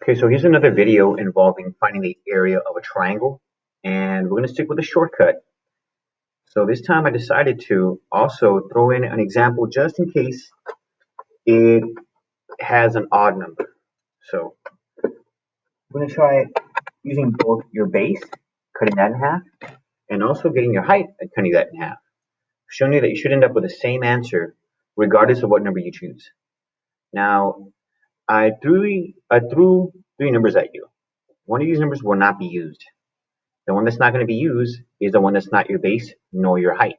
Okay, so here's another video involving finding the area of a triangle, and we're going to stick with a shortcut. So this time I decided to also throw in an example just in case it has an odd number. So we're going to try it using both your base, cutting that in half, and also getting your height and cutting that in half, showing you that you should end up with the same answer regardless of what number you choose. Now, I threw three numbers at you. One of these numbers will not be used. The one that's not going to be used is the one that's not your base nor your height.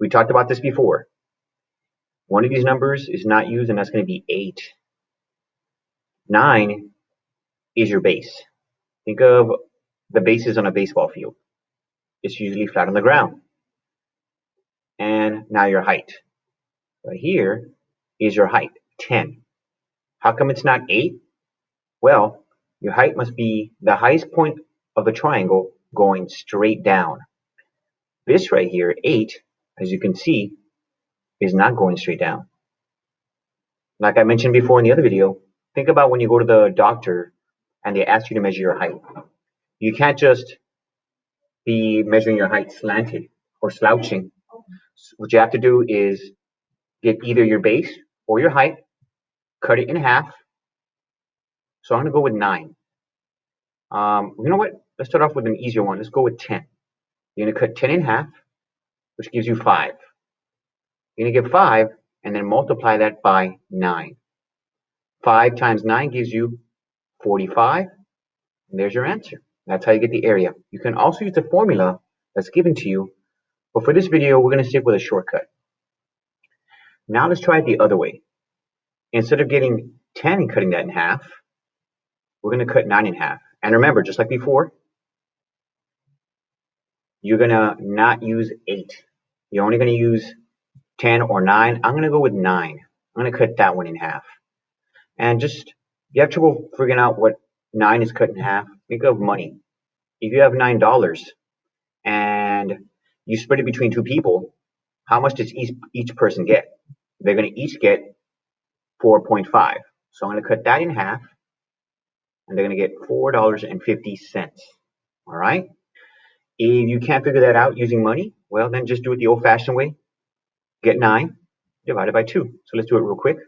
We talked about this before. One of these numbers is not used, and that's going to be 8. 9 is your base. Think of the bases on a baseball field. It's usually flat on the ground. And now your height. Right here is your height, 10. How come it's not 8? Well, your height must be the highest point of the triangle going straight down. This right here, 8, as you can see, is not going straight down. Like I mentioned before in the other video, think about when you go to the doctor and they ask you to measure your height. You can't just be measuring your height slanted or slouching. What you have to do is get either your base or your height, cut it in half. So I'm going to go with 9. You know what? Let's start off with an easier one. Let's go with 10. You're going to cut 10 in half, which gives you 5. You're going to get 5 and then multiply that by 9. 5 times 9 gives you 45. And there's your answer. That's how you get the area. You can also use the formula that's given to you. But for this video, we're going to stick with a shortcut. Now let's try it the other way. Instead of getting 10 and cutting that in half, we're going to cut 9 in half. And remember, just like before, you're going to not use 8. You're only going to use 10 or 9. I'm going to go with 9. I'm going to cut that one in half. And just, if you have trouble figuring out what 9 is cut in half, think of money. If you have $9 and you split it between 2 people, how much does each person get? They're going to each get 4.5. So I'm going to cut that in half, and they're going to get $4.50. All right? If you can't figure that out using money, well, then just do it the old-fashioned way. Get 9 divided by 2. So let's do it real quick.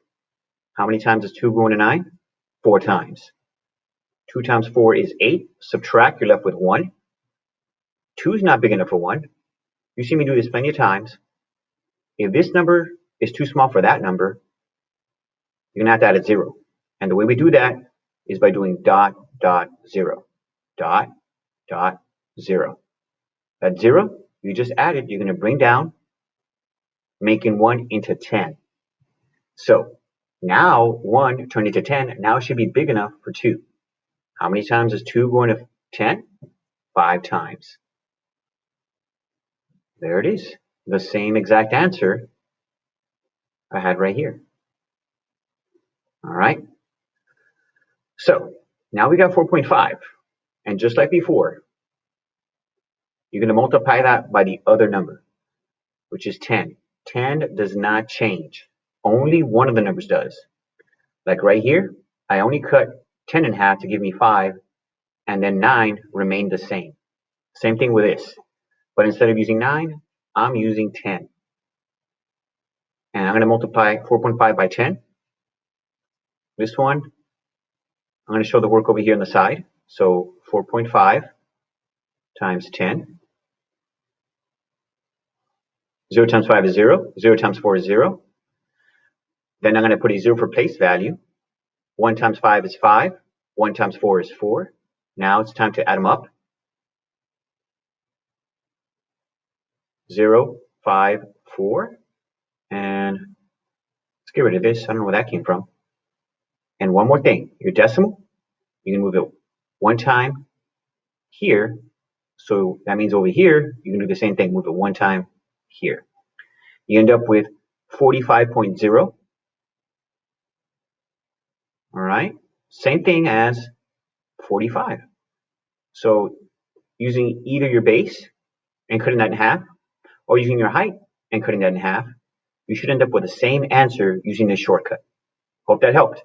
How many times does 2 go into 9? 4 times. 2 times 4 is 8. Subtract, you're left with 1. 2 is not big enough for 1. You see me do this plenty of times. If this number is too small for that number, you're going to have to add a 0. And the way we do that is by doing dot, dot, 0. Dot, dot, 0. That 0, you just added, you're going to bring down, making 1 into 10. So now 1 turned into 10. Now it should be big enough for 2. How many times does 2 go into 10? 5 times. There it is. The same exact answer I had right here. All right. So now we got 4.5. And just like before, you're going to multiply that by the other number, which is 10. 10 does not change. Only one of the numbers does. Like right here, I only cut 10 in half to give me 5, and then 9 remained the same. Same thing with this. But instead of using 9, I'm using 10. And I'm going to multiply 4.5 by 10. This one, I'm going to show the work over here on the side. So 4.5 times 10. 0 times 5 is 0. 0 times 4 is 0. Then I'm going to put a 0 for place value. 1 times 5 is 5. 1 times 4 is 4. Now it's time to add them up. 0, 5, 4. And let's get rid of this. I don't know where that came from. And one more thing. Your decimal, you can move it 1 time here. So that means over here, you can do the same thing. Move it 1 time here. You end up with 45.0. All right. Same thing as 45. So using either your base and cutting that in half, or using your height and cutting that in half, you should end up with the same answer using this shortcut. Hope that helped.